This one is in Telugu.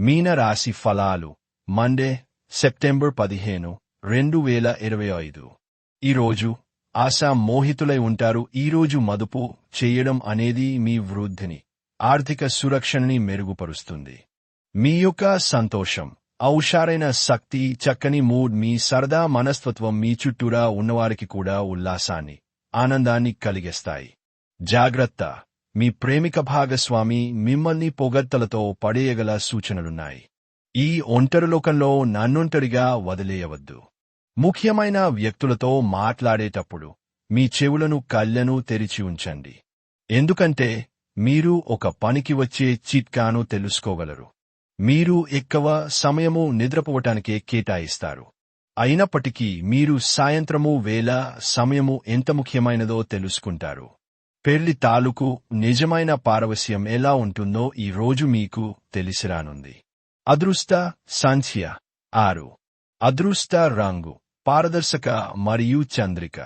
మీన రాశి ఫలాలు మండే సెప్టెంబర్ 15, 2025. ఈరోజు ఆశా మోహితులై ఉంటారు. ఈరోజు మదుపు చేయడం అనేది మీ వృద్ధిని, ఆర్థిక సురక్షణని మెరుగుపరుస్తుంది. మీ యొక్క సంతోషం, ఔషారైన శక్తి, చక్కని మూడ్, మీ సరదా మనస్తత్వం మీ చుట్టూరా ఉన్నవారికి కూడా ఉల్లాసాన్ని, ఆనందాన్ని కలిగిస్తాయి. జాగ్రత్త, మీ ప్రేమిక భాగస్వామి మిమ్మల్ని పొగడ్తలతో పడేయగల సూచనలున్నాయి. ఈ ఒంటరిలోకంలో నన్నొంటరిగా వదిలేయవద్దు. ముఖ్యమైన వ్యక్తులతో మాట్లాడేటప్పుడు మీ చెవులను కళ్ళను తెరిచి ఉంచండి. ఎందుకంటే మీరు ఒక పనికి వచ్చే చిట్కాను తెలుసుకోగలరు. మీరు ఎక్కువ సమయము నిద్రపోవటానికే కేటాయిస్తారు. అయినప్పటికీ మీరు సాయంత్రము వేళ సమయము ఎంత ముఖ్యమైనదో తెలుసుకుంటారు. పెళ్లి తాలూకు నిజమైన పారవస్యం ఎలా ఉంటుందో ఈ రోజు మీకు తెలిసిరానుంది. అదృష్ట సంఖ్య 6. అదృష్ట రంగు పారదర్శక మరియు చంద్రిక.